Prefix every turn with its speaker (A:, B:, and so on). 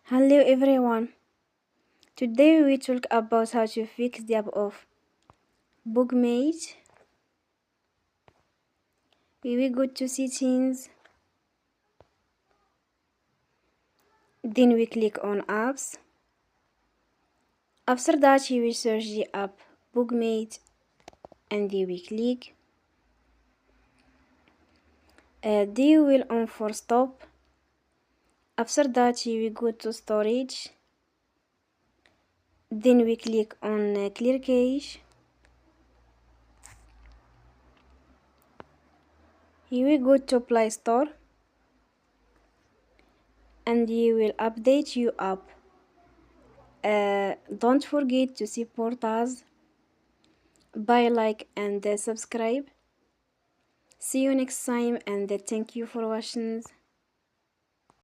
A: Hello everyone. Today we talk about how to fix the app of Bookmate. We will go to settings, then we click on apps. After that you will search the app Bookmate and then we click. Then you will on for stop. After that you will go to storage. Then we click on clear cache. You will go to Play Store and you will update your app. Don't forget to support us by like and subscribe. See you next time and thank you for watching.